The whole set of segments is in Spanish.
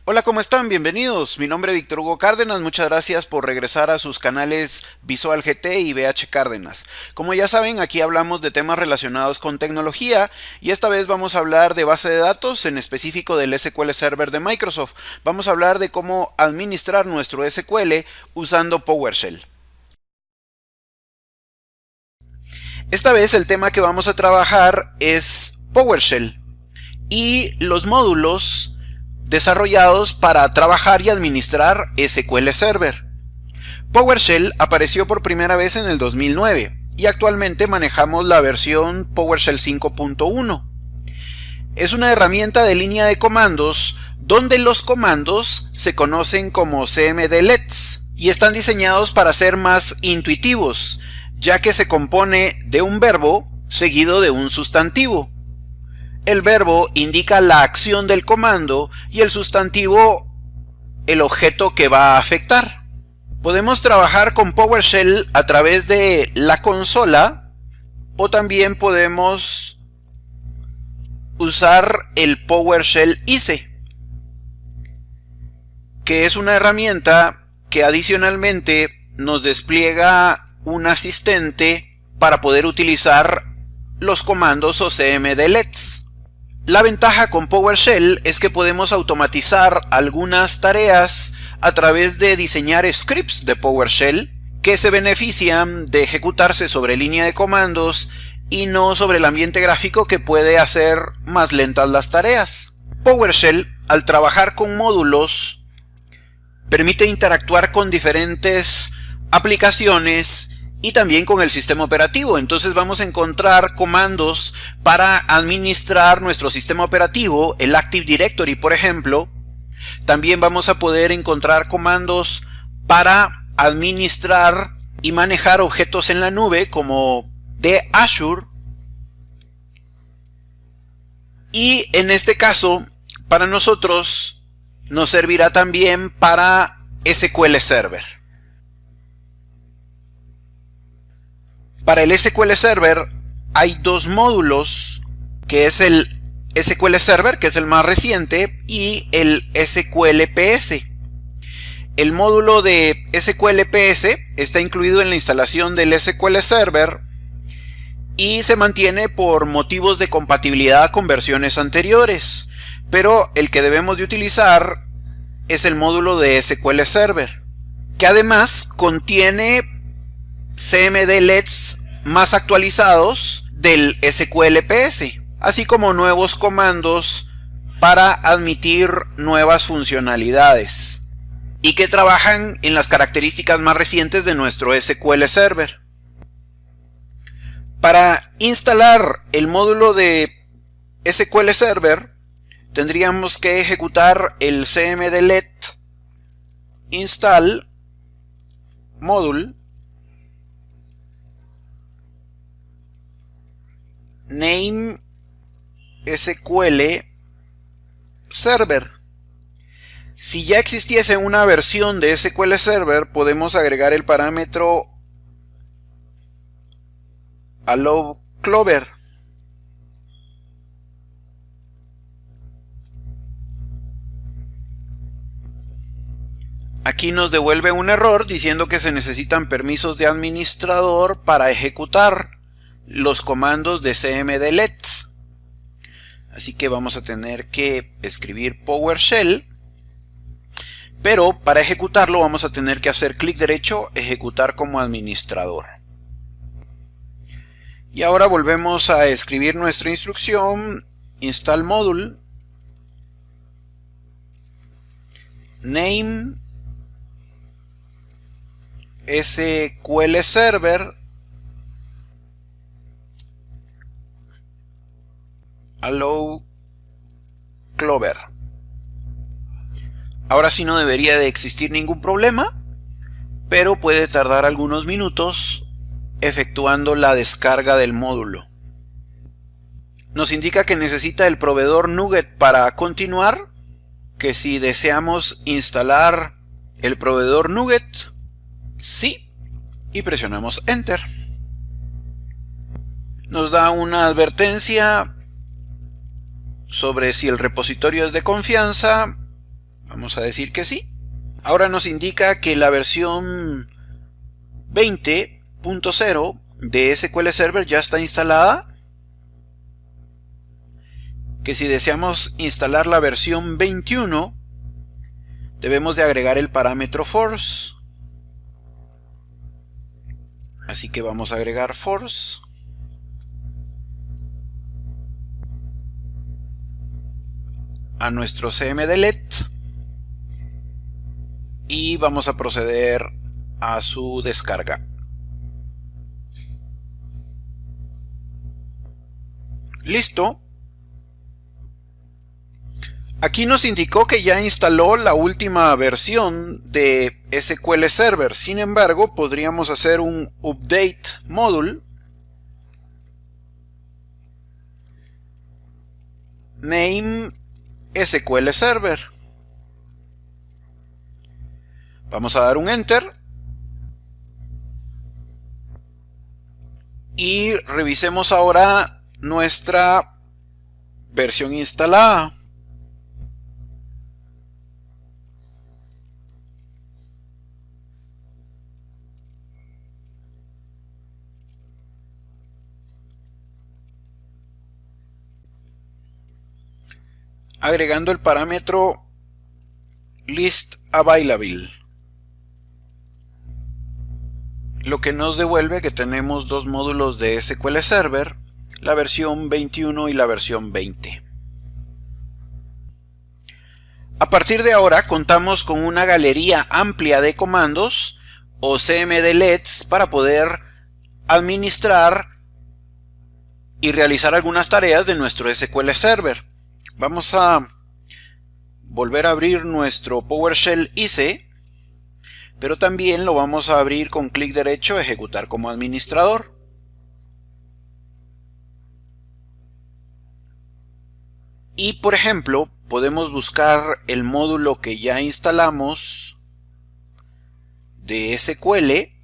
Hola, ¿cómo están? Bienvenidos. Mi nombre es Víctor Hugo Cárdenas. Muchas gracias por regresar a sus canales Visual GT y VH Cárdenas. Como ya saben, aquí hablamos de temas relacionados con tecnología y esta vez vamos a hablar de base de datos, en específico del SQL Server de Microsoft. Vamos a hablar de cómo administrar nuestro SQL usando PowerShell. Esta vez el tema que vamos a trabajar es PowerShell y los módulos desarrollados para trabajar y administrar SQL Server. PowerShell apareció por primera vez en el 2009 y actualmente manejamos la versión PowerShell 5.1. Es una herramienta de línea de comandos donde los comandos se conocen como cmdlets y están diseñados para ser más intuitivos, ya que se compone de un verbo seguido de un sustantivo. El verbo indica la acción del comando y el sustantivo el objeto que va a afectar. Podemos trabajar con PowerShell a través de la consola o también podemos usar el PowerShell ICE, que es una herramienta que adicionalmente nos despliega un asistente para poder utilizar los comandos o cmdlets. La ventaja con PowerShell es que podemos automatizar algunas tareas a través de diseñar scripts de PowerShell que se benefician de ejecutarse sobre línea de comandos y no sobre el ambiente gráfico, que puede hacer más lentas las tareas. PowerShell, al trabajar con módulos, permite interactuar con diferentes aplicaciones y también con el sistema operativo. Entonces vamos a encontrar comandos para administrar nuestro sistema operativo, el Active Directory, por ejemplo. También vamos a poder encontrar comandos para administrar y manejar objetos en la nube, como de Azure. Y en este caso, para nosotros, nos servirá también para SQL Server. Para el SQL Server hay dos módulos, que es el SQL Server, que es el más reciente, y el SQLPS. El módulo de SQLPS está incluido en la instalación del SQL Server y se mantiene por motivos de compatibilidad con versiones anteriores, pero el que debemos de utilizar es el módulo de SQL Server, que además contiene cmdlets más actualizados del SQLPS, así como nuevos comandos para admitir nuevas funcionalidades y que trabajan en las características más recientes de nuestro SQL Server. Para instalar el módulo de SQL Server tendríamos que ejecutar el cmdlet install module name SQL Server. Si ya existiese una versión de SQL Server, podemos agregar el parámetro allow clover. Aquí nos devuelve un error diciendo que se necesitan permisos de administrador para ejecutar los comandos de cmdlet. Así que vamos a tener que escribir PowerShell, pero para ejecutarlo vamos a tener que hacer clic derecho, ejecutar como administrador. Y ahora volvemos a escribir nuestra instrucción: install module name SQL Server allow clover. Ahora sí no debería de existir ningún problema, pero puede tardar algunos minutos efectuando la descarga del módulo. Nos indica que necesita el proveedor NuGet para continuar, que si deseamos instalar el proveedor NuGet, sí, y presionamos Enter. Nos da una advertencia sobre si el repositorio es de confianza Vamos a decir que sí. Ahora nos indica que la versión 20.0 de SQL Server ya está instalada. Que si deseamos instalar la versión 21, debemos de agregar el parámetro force. Así que vamos a agregar force. A nuestro cmdlet y vamos a proceder a su descarga. Listo. Aquí nos indicó que ya instaló la última versión de SQL Server. Sin embargo, podríamos hacer un update module name SQL Server. Vamos a dar un enter y revisemos ahora nuestra versión instalada. Agregando el parámetro listAvailable, lo que nos devuelve que tenemos dos módulos de SQL Server, la versión 21 y la versión 20. A partir de ahora contamos con una galería amplia de comandos o cmdlets para poder administrar y realizar algunas tareas de nuestro SQL Server. Vamos a volver a abrir nuestro PowerShell IC, pero también lo vamos a abrir con clic derecho, ejecutar como administrador. Y por ejemplo, podemos buscar el módulo que ya instalamos de SQL.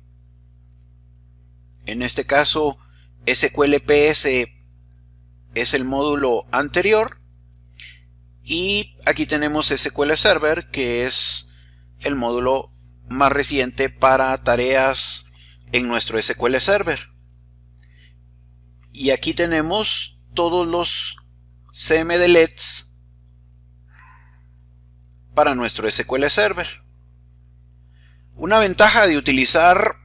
En este caso, SQLPS es el módulo anterior. Y aquí tenemos SQL Server, que es el módulo más reciente para tareas en nuestro SQL Server. Y aquí tenemos todos los cmdlets para nuestro SQL Server. Una ventaja de utilizar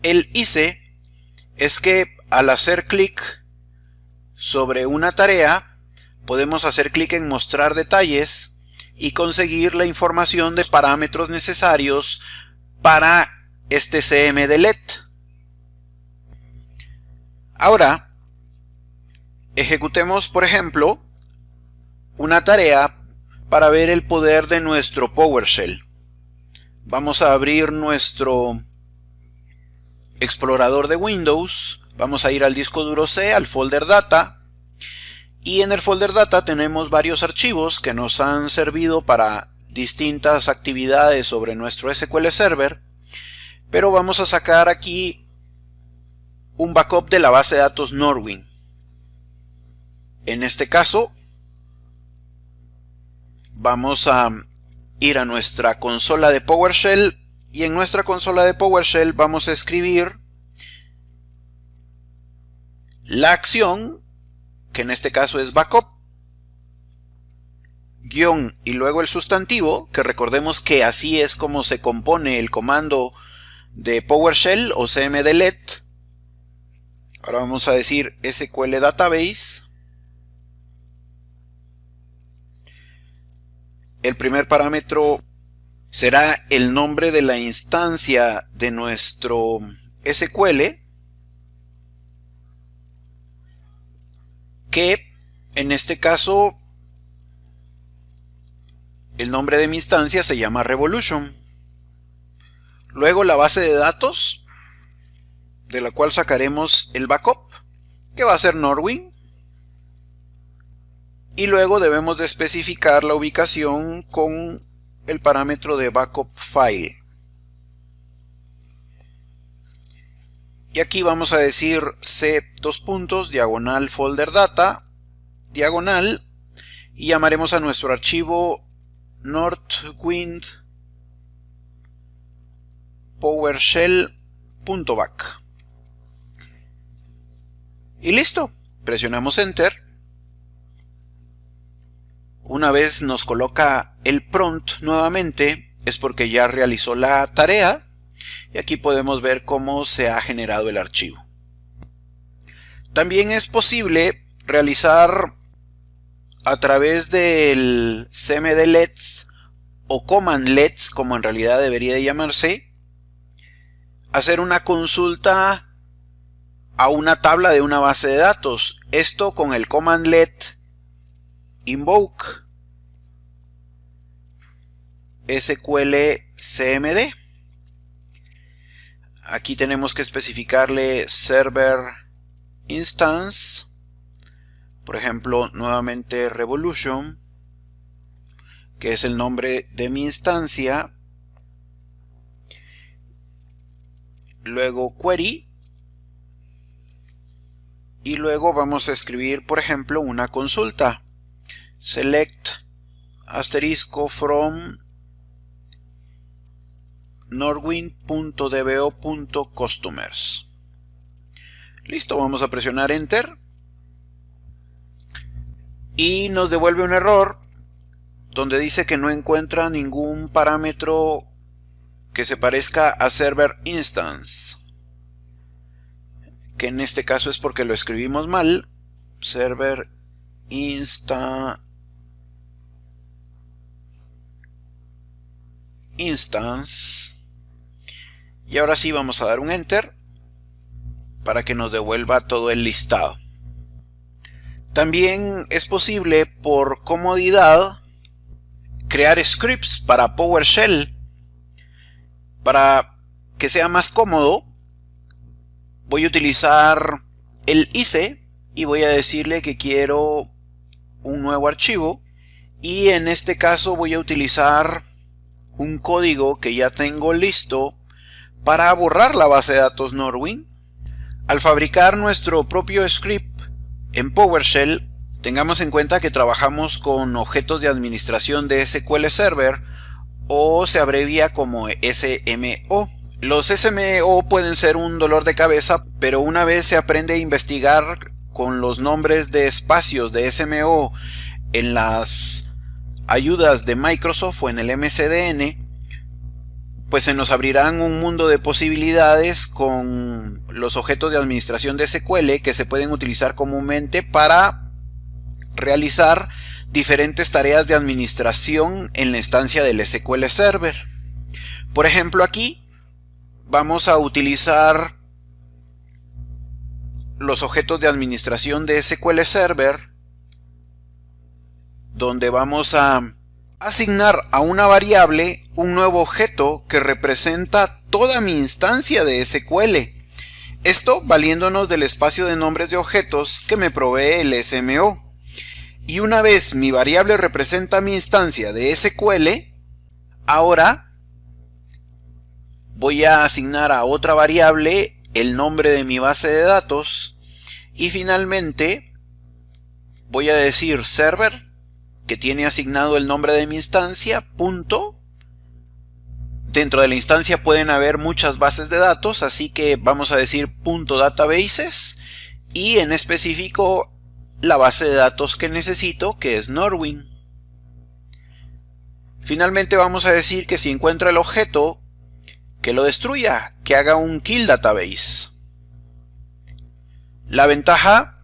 el IC es que al hacer clic sobre una tarea, podemos hacer clic en mostrar detalles y conseguir la información de parámetros necesarios para este cmdlet. Ahora, ejecutemos por ejemplo una tarea para ver el poder de nuestro PowerShell. Vamos a abrir nuestro explorador de Windows, vamos a ir al disco duro C, al folder data. Y en el folder data tenemos varios archivos que nos han servido para distintas actividades sobre nuestro SQL Server, pero vamos a sacar aquí un backup de la base de datos Norwin. En este caso, vamos a ir a nuestra consola de PowerShell y en nuestra consola de PowerShell vamos a escribir la acción, que en este caso es backup, guión y luego el sustantivo, que recordemos que así es como se compone el comando de PowerShell o cmdlet. Ahora vamos a decir SQL Database. El primer parámetro será el nombre de la instancia de nuestro SQL, que en este caso el nombre de mi instancia se llama Revolution. Luego la base de datos, de la cual sacaremos el backup, que va a ser Norwin. Y luego debemos de especificar la ubicación con el parámetro de backup file. Y aquí vamos a decir c:/diagonal folder data, diagonal, y llamaremos a nuestro archivo Northwind PowerShell.back. Y listo, presionamos Enter. Una vez nos coloca el prompt nuevamente, es porque ya realizó la tarea, y aquí podemos ver cómo se ha generado el archivo. También es posible realizar a través del cmdlets o commandlets, como en realidad debería de llamarse, hacer una consulta a una tabla de una base de datos. Esto con el commandlet invoke sql-cmd. Aquí tenemos que especificarle server instance, por ejemplo, nuevamente revolution, que es el nombre de mi instancia, luego query, y luego vamos a escribir, por ejemplo, una consulta. Select *from northwind.dbo.customers. Listo, vamos a presionar Enter. Y nos devuelve un error donde dice que no encuentra ningún parámetro que se parezca a server instance, que en este caso es porque lo escribimos mal. Server instance. Y ahora sí vamos a dar un Enter para que nos devuelva todo el listado. También es posible, por comodidad, crear scripts para PowerShell. Para que sea más cómodo, voy a utilizar el ICE y voy a decirle que quiero un nuevo archivo, y en este caso voy a utilizar un código que ya tengo listo para borrar la base de datos Northwind. Al fabricar nuestro propio script en PowerShell, tengamos en cuenta que trabajamos con objetos de administración de SQL Server, o se abrevia como SMO. Los SMO pueden ser un dolor de cabeza, pero una vez se aprende a investigar con los nombres de espacios de SMO en las ayudas de Microsoft o en el MCDN, pues se nos abrirán un mundo de posibilidades con los objetos de administración de SQL que se pueden utilizar comúnmente para realizar diferentes tareas de administración en la instancia del SQL Server. Por ejemplo, aquí vamos a utilizar los objetos de administración de SQL Server, donde vamos a asignar a una variable un nuevo objeto que representa toda mi instancia de SQL. Esto valiéndonos del espacio de nombres de objetos que me provee el SMO. Y una vez mi variable representa mi instancia de SQL, ahora voy a asignar a otra variable el nombre de mi base de datos, y finalmente voy a decir server, que tiene asignado el nombre de mi instancia, punto. Dentro de la instancia pueden haber muchas bases de datos, así que vamos a decir punto databases, y en específico la base de datos que necesito, que es Northwind. Finalmente vamos a decir que si encuentra el objeto, que lo destruya, que haga un kill database. La ventaja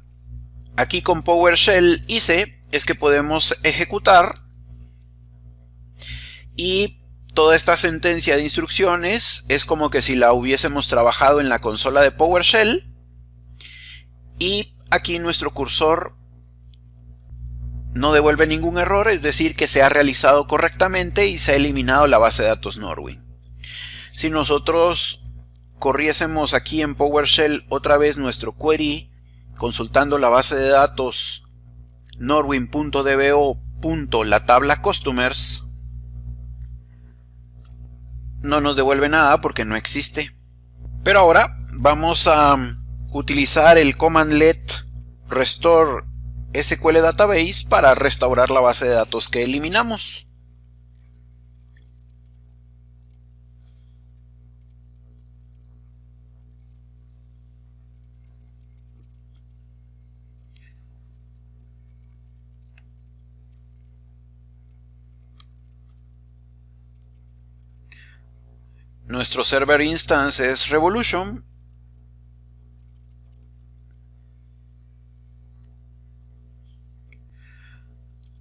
aquí con PowerShell ICE es que podemos ejecutar, y toda esta sentencia de instrucciones es como que si la hubiésemos trabajado en la consola de PowerShell, y aquí nuestro cursor no devuelve ningún error, es decir que se ha realizado correctamente y se ha eliminado la base de datos Northwind. Si nosotros corriésemos aquí en PowerShell otra vez nuestro query consultando la base de datos northwind.dbo.la tabla customers, no nos devuelve nada porque no existe. Pero ahora vamos a utilizar el commandlet restore SQL database para restaurar la base de datos que eliminamos. Nuestro server instance es Revolution.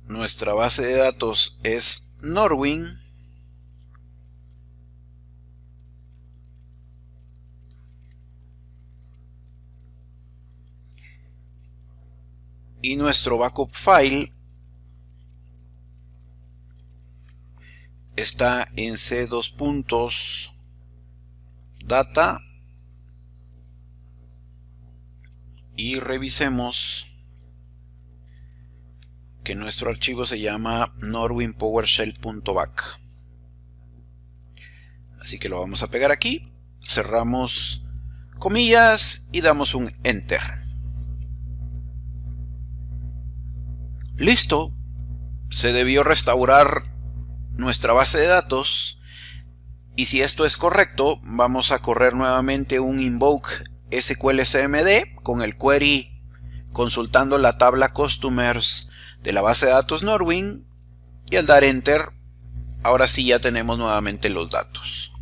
Nuestra base de datos es Norwin. Y nuestro backup file está en c:2.data y revisemos que nuestro archivo se llama norwinpowershell.back. Así que lo vamos a pegar aquí, cerramos comillas y damos un enter. Listo, se debió restaurar nuestra base de datos, y si esto es correcto vamos a correr nuevamente un invoke SQL-cmd con el query consultando la tabla customers de la base de datos Norwin, y al dar enter ahora sí ya tenemos nuevamente los datos.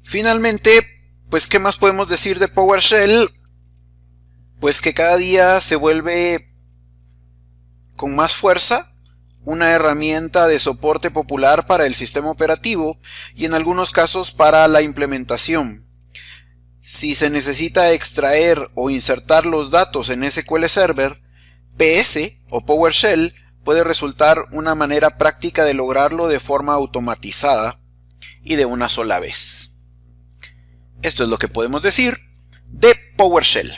Finalmente, pues ¿qué más podemos decir de PowerShell? Pues que cada día se vuelve con más fuerza una herramienta de soporte popular para el sistema operativo y en algunos casos para la implementación. Si se necesita extraer o insertar los datos en SQL Server, PS o PowerShell puede resultar una manera práctica de lograrlo de forma automatizada y de una sola vez. Esto es lo que podemos decir de PowerShell.